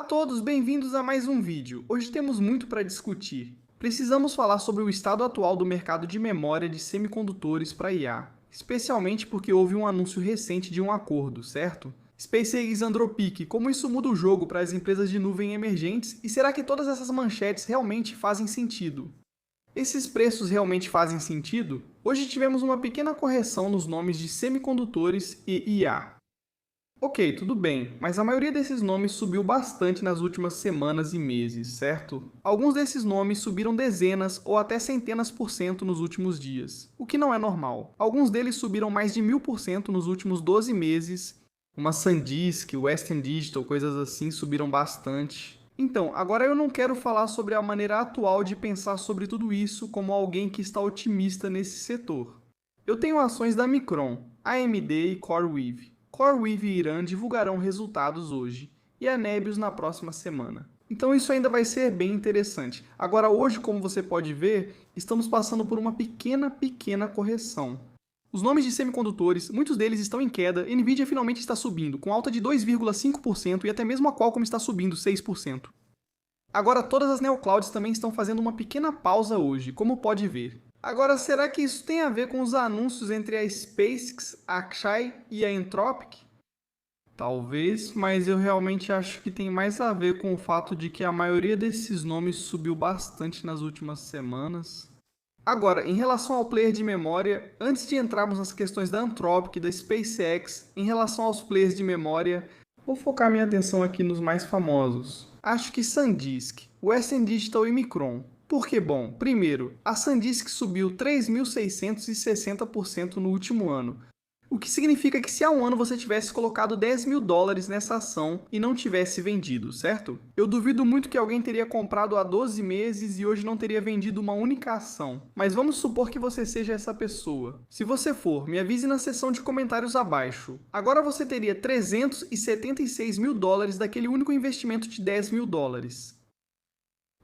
todos, bem-vindos a mais um vídeo. Hoje temos muito para discutir. Precisamos falar sobre o estado atual do mercado de memória de semicondutores para IA, especialmente porque houve um anúncio recente de um acordo, certo? SpaceX Anthropic, como isso muda o jogo para as empresas de nuvem emergentes e será que todas essas manchetes realmente fazem sentido? Esses preços realmente fazem sentido? Hoje tivemos uma pequena correção nos nomes de semicondutores e IA. Ok, tudo bem, mas a maioria desses nomes subiu bastante nas últimas semanas e meses, certo? Alguns desses nomes subiram dezenas ou até centenas por cento nos últimos dias, o que não é normal. Alguns deles subiram mais de 1000% nos últimos 12 meses. Uma SanDisk, Western Digital, coisas assim subiram bastante. Então, agora eu não quero falar sobre a maneira atual de pensar sobre tudo isso como alguém que está otimista nesse setor. Eu tenho ações da Micron, AMD e CoreWeave. CoreWeave e Irán divulgarão resultados hoje, e a Nebius na próxima semana. Então isso ainda vai ser bem interessante. Agora hoje, como você pode ver, estamos passando por uma pequena correção. Os nomes de semicondutores, muitos deles estão em queda, e Nvidia finalmente está subindo, com alta de 2,5% e até mesmo a Qualcomm está subindo 6%. Agora todas as neoclouds também estão fazendo uma pequena pausa hoje, como pode ver. Agora, será que isso tem a ver com os anúncios entre a SpaceX, a Akshay e a Anthropic? Talvez, mas eu realmente acho que tem mais a ver com o fato de que a maioria desses nomes subiu bastante nas últimas semanas. Agora, em relação ao player de memória, antes de entrarmos nas questões da Anthropic e da SpaceX, em relação aos players de memória, vou focar minha atenção aqui nos mais famosos. Acho que SanDisk, Western Digital e Micron. Por que bom? Primeiro, a SanDisk subiu 3.660% no último ano, o que significa que se há um ano você tivesse colocado $10.000 nessa ação e não tivesse vendido, certo? Eu duvido muito que alguém teria comprado há 12 meses e hoje não teria vendido uma única ação. Mas vamos supor que você seja essa pessoa. Se você for, me avise na seção de comentários abaixo. Agora você teria $376.000 daquele único investimento de $10.000.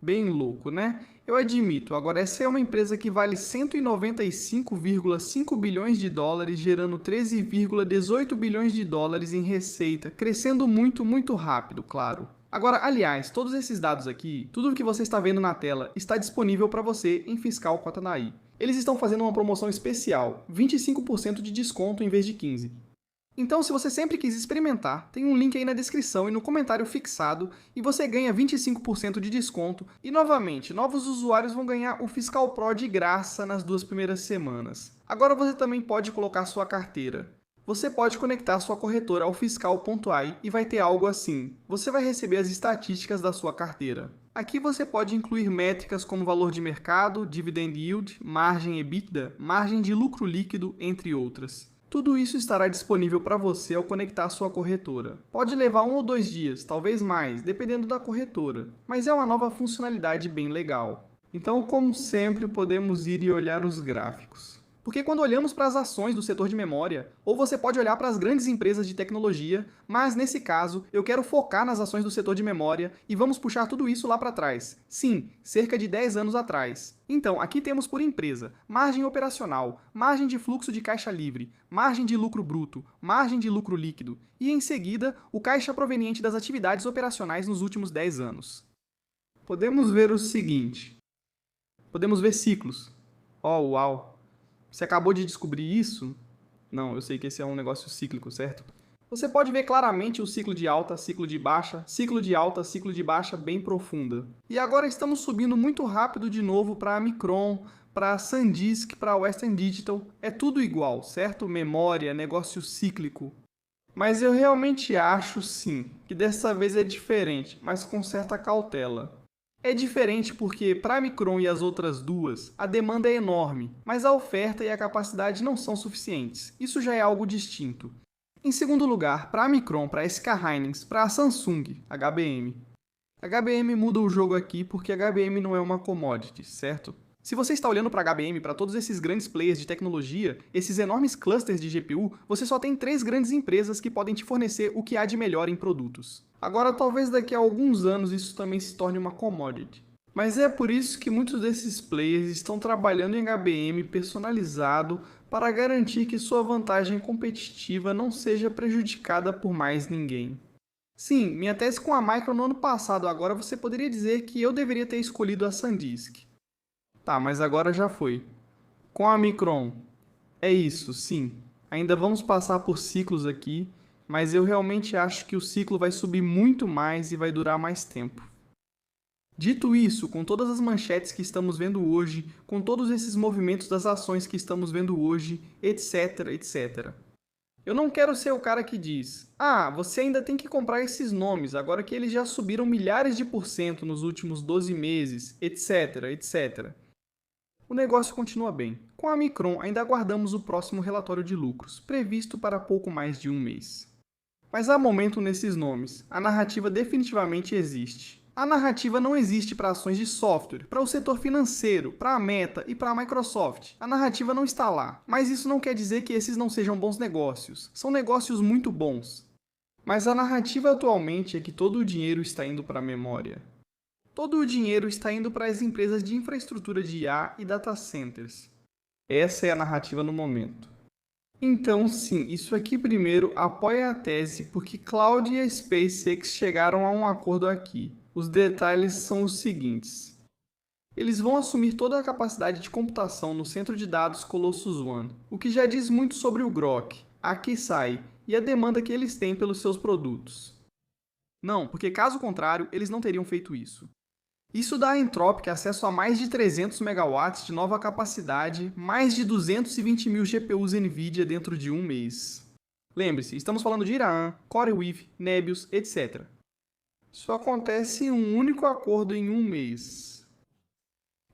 Bem louco, né? Eu admito, agora essa é uma empresa que vale 195,5 bilhões de dólares, gerando 13,18 bilhões de dólares em receita, crescendo muito rápido, claro. Agora, aliás, todos esses dados aqui, tudo o que você está vendo na tela, está disponível para você em Fiscal Cotanaí. Eles estão fazendo uma promoção especial, 25% de desconto em vez de 15%. Então, se você sempre quis experimentar, tem um link aí na descrição e no comentário fixado e você ganha 25% de desconto e, novamente, novos usuários vão ganhar o Fiscal Pro de graça nas 2 primeiras semanas. Agora você também pode colocar sua carteira. Você pode conectar sua corretora ao Fiscal.ai e vai ter algo assim. Você vai receber as estatísticas da sua carteira. Aqui você pode incluir métricas como valor de mercado, dividend yield, margem EBITDA, margem de lucro líquido, entre outras. Tudo isso estará disponível para você ao conectar a sua corretora. Pode levar 1 ou 2 dias, talvez mais, dependendo da corretora, mas é uma nova funcionalidade bem legal. Então, como sempre, podemos ir e olhar os gráficos. Porque quando olhamos para as ações do setor de memória, ou você pode olhar para as grandes empresas de tecnologia, mas nesse caso eu quero focar nas ações do setor de memória e vamos puxar tudo isso lá para trás. Sim, cerca de 10 anos atrás. Então, aqui temos por empresa, margem operacional, margem de fluxo de caixa livre, margem de lucro bruto, margem de lucro líquido e, em seguida, o caixa proveniente das atividades operacionais nos últimos 10 anos. Podemos ver o seguinte. Podemos ver ciclos. Oh, uau! Você acabou de descobrir isso? Não, eu sei que esse é um negócio cíclico, certo? Você pode ver claramente o ciclo de alta, ciclo de baixa, ciclo de alta, ciclo de baixa bem profunda. E agora estamos subindo muito rápido de novo para a Micron, para a SanDisk, para a Western Digital. É tudo igual, certo? Memória, negócio cíclico. Mas eu realmente acho, sim, que dessa vez é diferente, mas com certa cautela. É diferente porque, para a Micron e as outras duas, a demanda é enorme, mas a oferta e a capacidade não são suficientes. Isso já é algo distinto. Em segundo lugar, para a Micron, para a SK Hynix, para a Samsung, HBM. HBM muda o jogo aqui porque HBM não é uma commodity, certo? Se você está olhando para HBM, para todos esses grandes players de tecnologia, esses enormes clusters de GPU, você só tem 3 grandes empresas que podem te fornecer o que há de melhor em produtos. Agora, talvez daqui a alguns anos isso também se torne uma commodity. Mas é por isso que muitos desses players estão trabalhando em HBM personalizado para garantir que sua vantagem competitiva não seja prejudicada por mais ninguém. Sim, minha tese com a Micron no ano passado, agora você poderia dizer que eu deveria ter escolhido a SanDisk. Tá, mas agora já foi. Com a Micron, é isso, sim. Ainda vamos passar por ciclos aqui, mas eu realmente acho que o ciclo vai subir muito mais e vai durar mais tempo. Dito isso, com todas as manchetes que estamos vendo hoje, com todos esses movimentos das ações que estamos vendo hoje, etc, etc. Eu não quero ser o cara que diz: ah, você ainda tem que comprar esses nomes, agora que eles já subiram milhares de por cento nos últimos 12 meses, etc, etc. O negócio continua bem. Com a Micron, ainda aguardamos o próximo relatório de lucros, previsto para pouco mais de um mês. Mas há momento nesses nomes. A narrativa definitivamente existe. A narrativa não existe para ações de software, para o setor financeiro, para a Meta e para a Microsoft. A narrativa não está lá. Mas isso não quer dizer que esses não sejam bons negócios. São negócios muito bons. Mas a narrativa atualmente é que todo o dinheiro está indo para a memória. Todo o dinheiro está indo para as empresas de infraestrutura de IA e data centers. Essa é a narrativa no momento. Então, sim, isso aqui primeiro apoia a tese porque Cloud e a SpaceX chegaram a um acordo aqui. Os detalhes são os seguintes. Eles vão assumir toda a capacidade de computação no centro de dados Colossus One, o que já diz muito sobre o Grok, a Kisai e a demanda que eles têm pelos seus produtos. Não, porque caso contrário, eles não teriam feito isso. Isso dá à Anthropic acesso a mais de 300 MW de nova capacidade, mais de 220 mil GPUs NVIDIA dentro de um mês. Lembre-se, estamos falando de Iraan, CoreWeave, Nebius, etc. Isso acontece em um único acordo em um mês.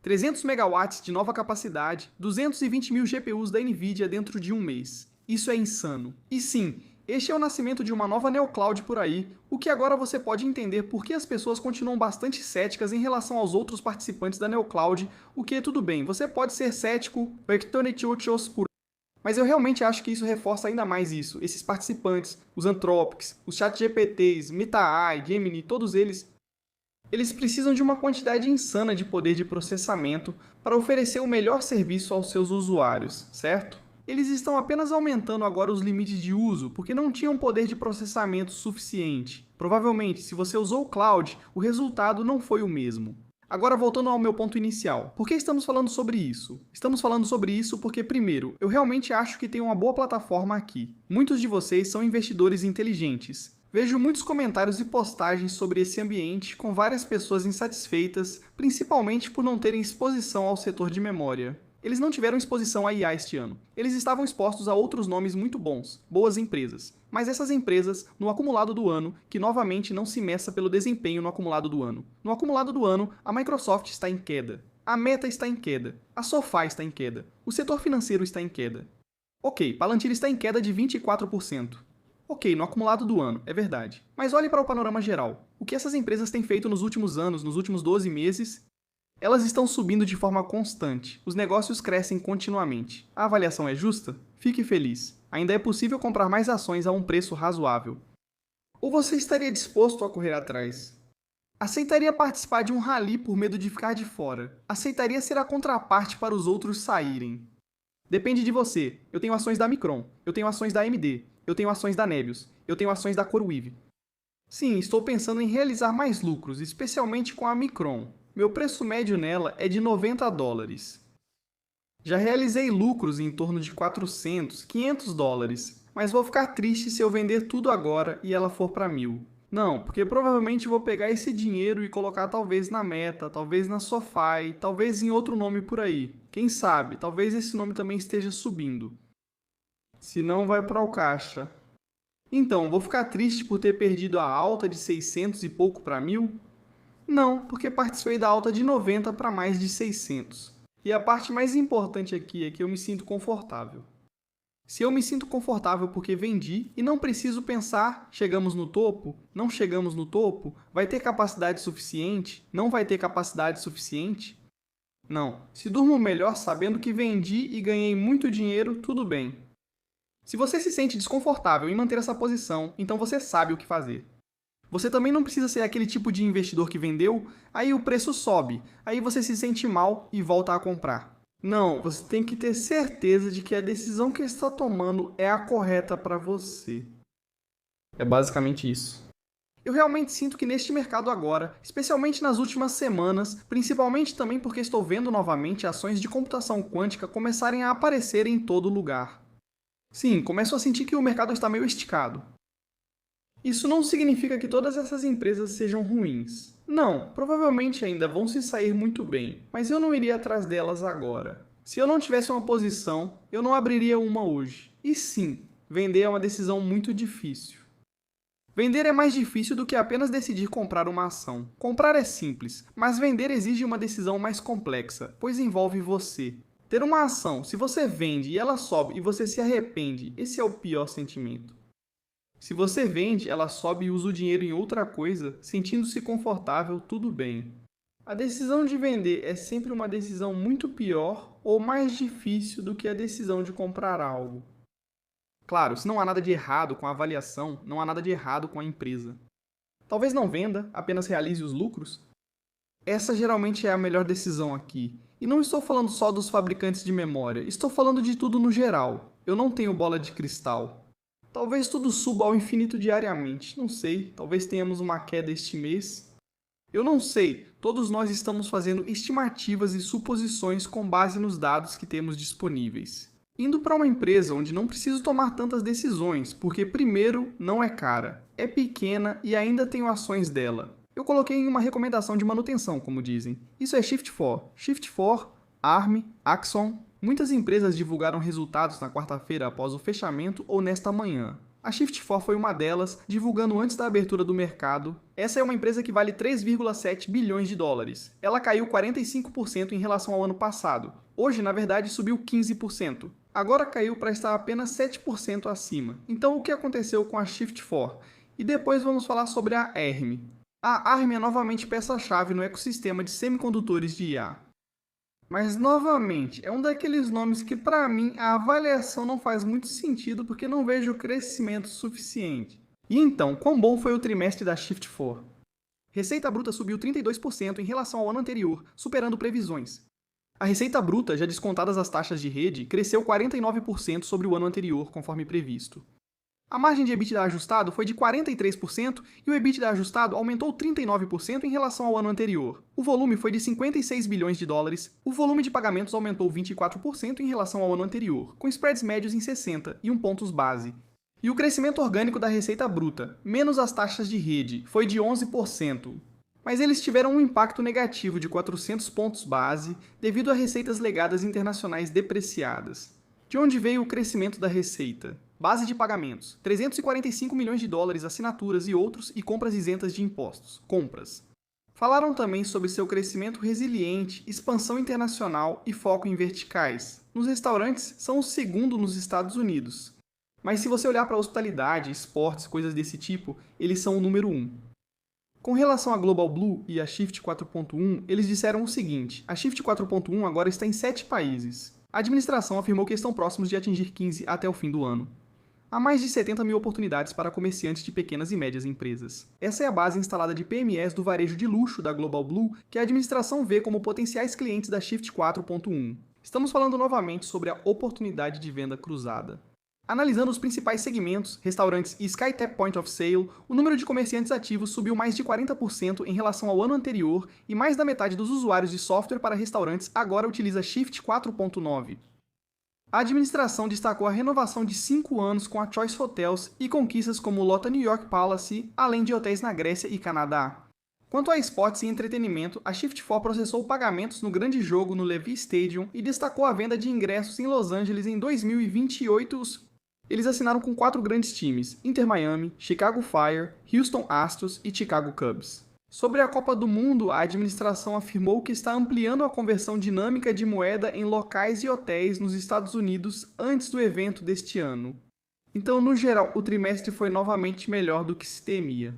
300 MW de nova capacidade, 220 mil GPUs da NVIDIA dentro de um mês. Isso é insano. E sim, este é o nascimento de uma nova neocloud por aí, o que agora você pode entender por que as pessoas continuam bastante céticas em relação aos outros participantes da neocloud, o que tudo bem, você pode ser cético, mas eu realmente acho que isso reforça ainda mais isso. Esses participantes, os Anthropics, os ChatGPTs, Meta AI, Gemini, todos eles precisam de uma quantidade insana de poder de processamento para oferecer o melhor serviço aos seus usuários, certo? Eles estão apenas aumentando agora os limites de uso porque não tinham poder de processamento suficiente. Provavelmente, se você usou o cloud, o resultado não foi o mesmo. Agora, voltando ao meu ponto inicial. Por que estamos falando sobre isso? Estamos falando sobre isso porque, primeiro, eu realmente acho que tem uma boa plataforma aqui. Muitos de vocês são investidores inteligentes. Vejo muitos comentários e postagens sobre esse ambiente com várias pessoas insatisfeitas, principalmente por não terem exposição ao setor de memória. Eles não tiveram exposição à IA este ano. Eles estavam expostos a outros nomes muito bons, boas empresas. Mas essas empresas, no acumulado do ano, que novamente não se meça pelo desempenho no acumulado do ano. No acumulado do ano, a Microsoft está em queda. A Meta está em queda. A SoFi está em queda. O setor financeiro está em queda. Ok, Palantir está em queda de 24%. Ok, no acumulado do ano, é verdade. Mas olhe para o panorama geral. O que essas empresas têm feito nos últimos anos, nos últimos 12 meses? Elas estão subindo de forma constante. Os negócios crescem continuamente. A avaliação é justa? Fique feliz. Ainda é possível comprar mais ações a um preço razoável. Ou você estaria disposto a correr atrás? Aceitaria participar de um rally por medo de ficar de fora? Aceitaria ser a contraparte para os outros saírem? Depende de você. Eu tenho ações da Micron. Eu tenho ações da AMD. Eu tenho ações da Nebius. Eu tenho ações da CoreWeave. Sim, estou pensando em realizar mais lucros, especialmente com a Micron. Meu preço médio nela é de $90. Já realizei lucros em torno de 400, 500 dólares, mas vou ficar triste se eu vender tudo agora e ela for para 1.000. Não, porque provavelmente vou pegar esse dinheiro e colocar talvez na Meta, talvez na SoFi, talvez em outro nome por aí. Quem sabe, talvez esse nome também esteja subindo. Se não, vai para o caixa. Então, vou ficar triste por ter perdido a alta de 600 e pouco para 1.000? Não, porque participei da alta de 90 para mais de 600. E a parte mais importante aqui é que eu me sinto confortável. Se eu me sinto confortável porque vendi e não preciso pensar, chegamos no topo, não chegamos no topo, vai ter capacidade suficiente, não vai ter capacidade suficiente? Não, se durmo melhor sabendo que vendi e ganhei muito dinheiro, tudo bem. Se você se sente desconfortável em manter essa posição, então você sabe o que fazer. Você também não precisa ser aquele tipo de investidor que vendeu, aí o preço sobe, aí você se sente mal e volta a comprar. Não, você tem que ter certeza de que a decisão que está tomando é a correta para você. É basicamente isso. Eu realmente sinto que neste mercado agora, especialmente nas últimas semanas, principalmente também porque estou vendo novamente ações de computação quântica começarem a aparecer em todo lugar. Sim, começo a sentir que o mercado está meio esticado. Isso não significa que todas essas empresas sejam ruins. Não, provavelmente ainda vão se sair muito bem, mas eu não iria atrás delas agora. Se eu não tivesse uma posição, eu não abriria uma hoje. E sim, vender é uma decisão muito difícil. Vender é mais difícil do que apenas decidir comprar uma ação. Comprar é simples, mas vender exige uma decisão mais complexa, pois envolve você. Ter uma ação, se você vende e ela sobe e você se arrepende, esse é o pior sentimento. Se você vende, ela sobe e usa o dinheiro em outra coisa, sentindo-se confortável, tudo bem. A decisão de vender é sempre uma decisão muito pior ou mais difícil do que a decisão de comprar algo. Claro, se não há nada de errado com a avaliação, não há nada de errado com a empresa. Talvez não venda, apenas realize os lucros. Essa geralmente é a melhor decisão aqui. E não estou falando só dos fabricantes de memória, estou falando de tudo no geral. Eu não tenho bola de cristal. Talvez tudo suba ao infinito diariamente, não sei, talvez tenhamos uma queda este mês. Eu não sei, todos nós estamos fazendo estimativas e suposições com base nos dados que temos disponíveis. Indo para uma empresa onde não preciso tomar tantas decisões, porque primeiro, não é cara, é pequena e ainda tenho ações dela. Eu coloquei em uma recomendação de manutenção, como dizem. Isso é Shift4. Shift4, ARM, Axon. Muitas empresas divulgaram resultados na quarta-feira após o fechamento ou nesta manhã. A Shift4 foi uma delas, divulgando antes da abertura do mercado. Essa é uma empresa que vale 3,7 bilhões de dólares. Ela caiu 45% em relação ao ano passado. Hoje, na verdade, subiu 15%. Agora caiu para estar apenas 7% acima. Então, o que aconteceu com a Shift4? E depois vamos falar sobre a ARM. A ARM é novamente peça-chave no ecossistema de semicondutores de IA. Mas, novamente, é um daqueles nomes que, para mim, a avaliação não faz muito sentido porque não vejo crescimento suficiente. E então, quão bom foi o trimestre da Shift4? Receita bruta subiu 32% em relação ao ano anterior, superando previsões. A receita bruta, já descontadas as taxas de rede, cresceu 49% sobre o ano anterior, conforme previsto. A margem de EBITDA ajustado foi de 43% e o EBITDA ajustado aumentou 39% em relação ao ano anterior. O volume foi de 56 bilhões de dólares, o volume de pagamentos aumentou 24% em relação ao ano anterior, com spreads médios em 60 e 1 pontos base. E o crescimento orgânico da receita bruta, menos as taxas de rede, foi de 11%. Mas eles tiveram um impacto negativo de 400 pontos base devido a receitas legadas internacionais depreciadas. De onde veio o crescimento da receita? Base de pagamentos, 345 milhões de dólares, assinaturas e outros e compras isentas de impostos, compras. Falaram também sobre seu crescimento resiliente, expansão internacional e foco em verticais. Nos restaurantes, são o segundo nos Estados Unidos. Mas se você olhar para a hospitalidade, esportes, coisas desse tipo, eles são o número 1. Com relação à Global Blue e a Shift 4.1, eles disseram o seguinte: a Shift 4.1 agora está em 7 países. A administração afirmou que estão próximos de atingir 15 até o fim do ano. Há mais de 70 mil oportunidades para comerciantes de pequenas e médias empresas. Essa é a base instalada de PMEs do varejo de luxo da Global Blue, que a administração vê como potenciais clientes da Shift 4.1. Estamos falando novamente sobre a oportunidade de venda cruzada. Analisando os principais segmentos, restaurantes e SkyTap Point of Sale, o número de comerciantes ativos subiu mais de 40% em relação ao ano anterior e mais da metade dos usuários de software para restaurantes agora utiliza Shift 4.9. A administração destacou a renovação de 5 anos com a Choice Hotels e conquistas como o Lotte New York Palace, além de hotéis na Grécia e Canadá. Quanto a esportes e entretenimento, a Shift4 processou pagamentos no grande jogo no Levi's Stadium e destacou a venda de ingressos em Los Angeles em 2028. Eles assinaram com 4 grandes times: Inter Miami, Chicago Fire, Houston Astros e Chicago Cubs. Sobre a Copa do Mundo, a administração afirmou que está ampliando a conversão dinâmica de moeda em locais e hotéis nos Estados Unidos antes do evento deste ano. Então, no geral, o trimestre foi novamente melhor do que se temia.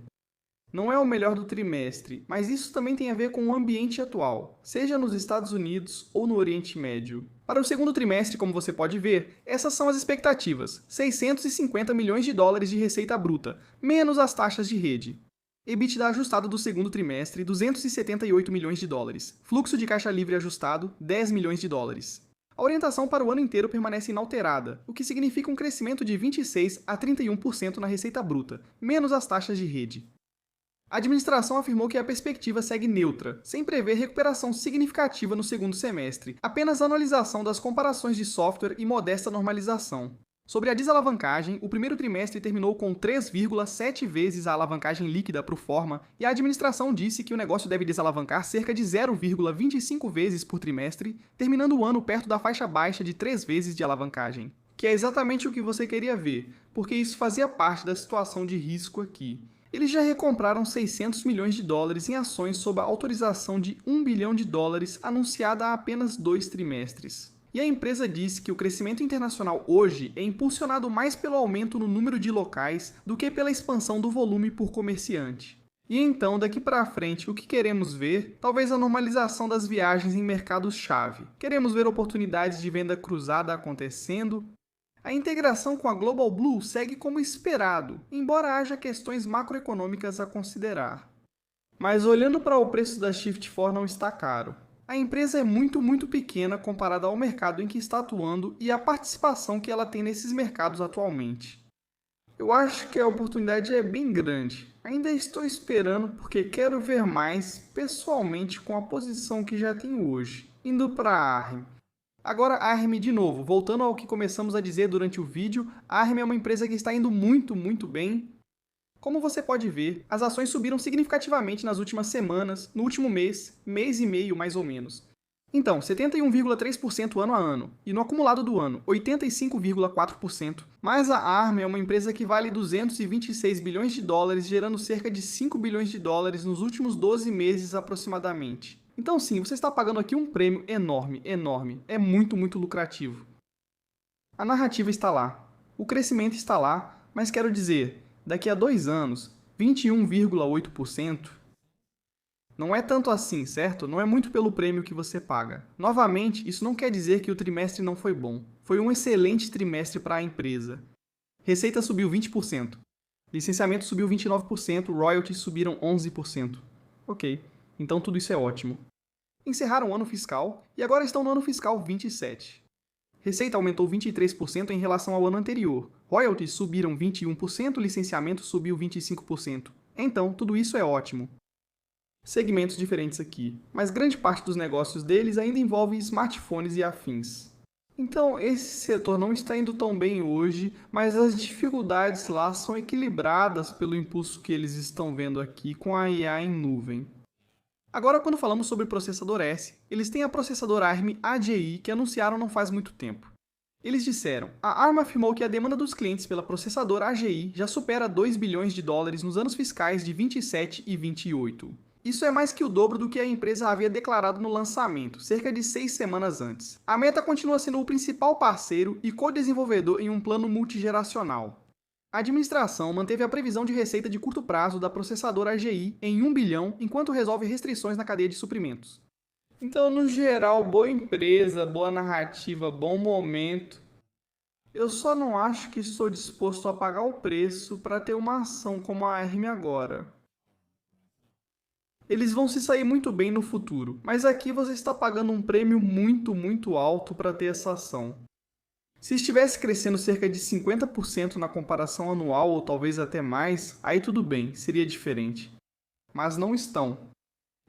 Não é o melhor do trimestre, mas isso também tem a ver com o ambiente atual, seja nos Estados Unidos ou no Oriente Médio. Para o segundo trimestre, como você pode ver, essas são as expectativas: 650 milhões de dólares de receita bruta, menos as taxas de rede. EBITDA ajustado do segundo trimestre, 278 milhões de dólares. Fluxo de caixa livre ajustado, 10 milhões de dólares. A orientação para o ano inteiro permanece inalterada, o que significa um crescimento de 26 a 31% na receita bruta, menos as taxas de rede. A administração afirmou que a perspectiva segue neutra, sem prever recuperação significativa no segundo semestre, apenas anualização das comparações de software e modesta normalização. Sobre a desalavancagem, o primeiro trimestre terminou com 3,7 vezes a alavancagem líquida pro forma, e a administração disse que o negócio deve desalavancar cerca de 0,25 vezes por trimestre, terminando o ano perto da faixa baixa de 3 vezes de alavancagem. Que é exatamente o que você queria ver, porque isso fazia parte da situação de risco aqui. Eles já recompraram 600 milhões de dólares em ações sob a autorização de 1 bilhão de dólares anunciada há apenas 2 trimestres. E a empresa disse que o crescimento internacional hoje é impulsionado mais pelo aumento no número de locais do que pela expansão do volume por comerciante. E então, daqui para frente, o que queremos ver? Talvez a normalização das viagens em mercados-chave. Queremos ver oportunidades de venda cruzada acontecendo. A integração com a Global Blue segue como esperado, embora haja questões macroeconômicas a considerar. Mas olhando para o preço da Shift4 não está caro. A empresa é muito pequena comparada ao mercado em que está atuando e a participação que ela tem nesses mercados atualmente. Eu acho que a oportunidade é bem grande. Ainda estou esperando porque quero ver mais pessoalmente com a posição que já tenho hoje, indo para a ARM. Agora a ARM de novo, voltando ao que começamos a dizer durante o vídeo, a ARM é uma empresa que está indo muito bem. Como você pode ver, as ações subiram significativamente nas últimas semanas, no último mês e meio mais ou menos. Então, 71,3% ano a ano, e no acumulado do ano, 85,4%. Mas a ARM é uma empresa que vale 226 bilhões de dólares, gerando cerca de 5 bilhões de dólares nos últimos 12 meses aproximadamente. Então sim, você está pagando aqui um prêmio enorme, é muito lucrativo. A narrativa está lá, o crescimento está lá, mas quero dizer, daqui a 2 anos, 21,8%, não é tanto assim, certo? Não é muito pelo prêmio que você paga. Novamente, isso não quer dizer que o trimestre não foi bom. Foi um excelente trimestre para a empresa. Receita subiu 20%, licenciamento subiu 29%, royalties subiram 11%. Ok. Então tudo isso é ótimo. Encerraram o ano fiscal e agora estão no ano fiscal 27. Receita aumentou 23% em relação ao ano anterior. Royalties subiram 21%, licenciamento subiu 25%. Então, tudo isso é ótimo. Segmentos diferentes aqui, mas grande parte dos negócios deles ainda envolve smartphones e afins. Então, esse setor não está indo tão bem hoje, mas as dificuldades lá são equilibradas pelo impulso que eles estão vendo aqui com a IA em nuvem. Agora, quando falamos sobre processador S, eles têm a processadora ARM AGI que anunciaram não faz muito tempo. Eles disseram, a ARM afirmou que a demanda dos clientes pela processadora AGI já supera 2 bilhões de dólares nos anos fiscais de 27 e 28. Isso é mais que o dobro do que a empresa havia declarado no lançamento, cerca de 6 semanas antes. A Meta continua sendo o principal parceiro e co-desenvolvedor em um plano multigeracional. A administração manteve a previsão de receita de curto prazo da processadora AGI em 1 bilhão, enquanto resolve restrições na cadeia de suprimentos. Então, no geral, boa empresa, boa narrativa, bom momento. Eu só não acho que estou disposto a pagar o preço para ter uma ação como a ARM agora. Eles vão se sair muito bem no futuro, mas aqui você está pagando um prêmio muito alto para ter essa ação. Se estivesse crescendo cerca de 50% na comparação anual ou talvez até mais, aí tudo bem, seria diferente. Mas não estão.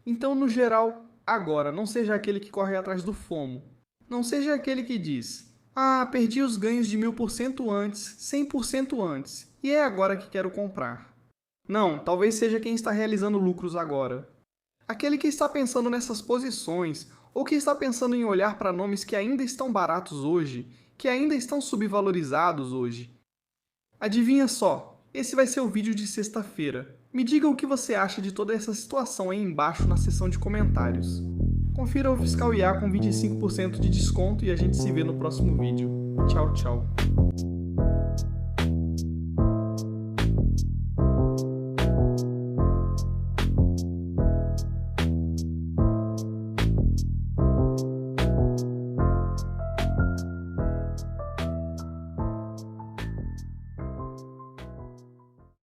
Então, no geral, agora, não seja aquele que corre atrás do FOMO. Não seja aquele que diz, perdi os ganhos de 1000% antes, 100% antes, e é agora que quero comprar. Não, talvez seja quem está realizando lucros agora. Aquele que está pensando nessas posições, ou que está pensando em olhar para nomes que ainda estão baratos hoje, que ainda estão subvalorizados hoje. Adivinha só, esse vai ser o vídeo de sexta-feira. Me diga o que você acha de toda essa situação aí embaixo na seção de comentários. Confira o Fiscal IA com 25% de desconto e a gente se vê no próximo vídeo. Tchau.